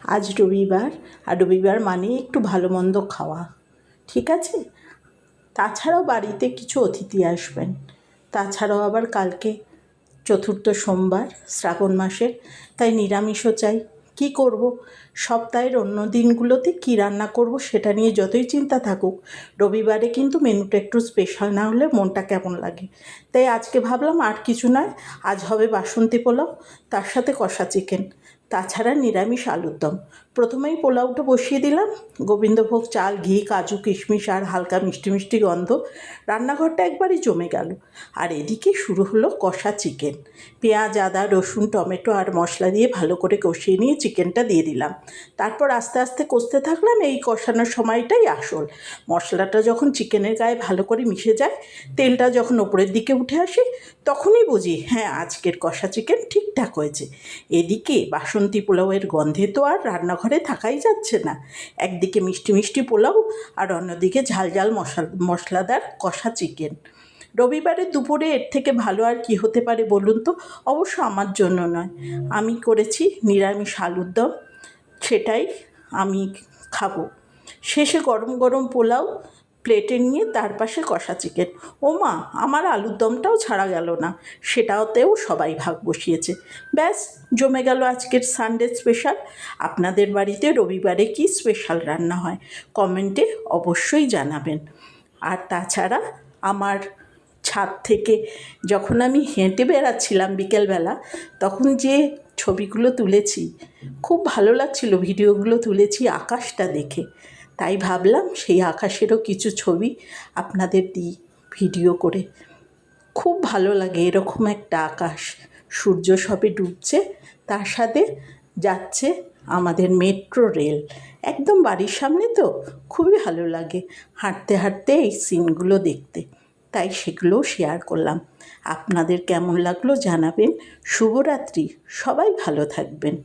আজ রবিবার, আর রবিবার মানে একটু ভালো মন্দ খাওয়া, ঠিক আছে? তাছাড়াও বাড়িতে কিছু অতিথি আসবেন। তাছাড়াও আবার কালকে চতুর্থ সোমবার শ্রাবণ মাসের, তাই নিরামিষও চাই। কি করব, সপ্তাহের অন্য দিনগুলোতে কি রান্না করব সেটা নিয়ে যতই চিন্তা থাকুক, রবিবারে কিন্তু মেনুটা একটু স্পেশাল না হলে মনটা কেমন লাগে। তাই আজকে ভাবলাম আর কিছু নয়, আজ হবে বাসন্তী পোলাও, তার সাথে কষা চিকেন, তাছাড়া নিরামিষ আলুর দম। প্রথমেই পোলাওটা বসিয়ে দিলাম। গোবিন্দভোগ চাল, ঘি, কাজু, কিশমিশ আর হালকা মিষ্টি মিষ্টি গন্ধ, রান্নাঘরটা একবারই জমে গেল। আর এদিকে শুরু হলো কষা চিকেন। পেঁয়াজ, আদা, রসুন, টমেটো আর মশলা দিয়ে ভালো করে কষিয়ে নিয়ে চিকেনটা দিয়ে দিলাম। তারপর আস্তে আস্তে কষতে থাকলাম। এই কষানোর সময়টাই আসল। মশলাটা যখন চিকেনের গায়ে ভালো করে মিশে যায়, তেলটা যখন ওপরের দিকে উঠে আসে, তখনই বুঝি হ্যাঁ, আজকের কষা চিকেন ঠিকঠাক হয়েছে। এদিকে বাসন্তী পোলাওয়ের গন্ধে তো আর রান্নাঘরে থাকাই যাচ্ছে না। একদিকে মিষ্টি মিষ্টি পোলাও, আর অন্যদিকে ঝাল ঝাল মশলাদার কষা চিকেন। রবিবারের দুপুরে এর থেকে ভালো আর কি হতে পারে বলুন তো? অবশ্য আমার জন্য নয়, আমি করেছি নিরামিষ আলুর দম, সেটাই আমি খাবো। শেষে গরম গরম পোলাও প্লেটে নিয়ে তার পাশে কষা চিকেন। ও মা, আমার আলুর দমটাও ছাড়া গেল না, সেটাতেও সবাই ভাগ বসিয়েছে। ব্যাস, জমে গেল আজকের সানডে স্পেশাল। আপনাদের বাড়িতে রবিবারে কি স্পেশাল রান্না হয় কমেন্টে অবশ্যই জানাবেন। আর তাছাড়া আমার ছাদ থেকে যখন আমি হেঁটে বেড়াচ্ছিলাম বিকেলবেলা, তখন যে ছবিগুলো তুলেছি, খুব ভালো লাগছিল ভিডিওগুলো তুলেছি আকাশটা দেখে। তাই ভাবলাম সেই আকাশেরও কিছু ছবি আপনাদের দিই ভিডিও করে। খুব ভালো লাগে এরকম একটা আকাশ, সূর্য সবে ডুবছে, তার সাথে যাচ্ছে আমাদের মেট্রো রেল, একদম বাড়ির সামনে তো। খুবই ভালো লাগে হাঁটতে হাঁটতে এই সিনগুলো দেখতে, তাই সেগুলোও শেয়ার করলাম। আপনাদের কেমন লাগলো জানাবেন। শুভরাত্রি, সবাই ভালো থাকবেন।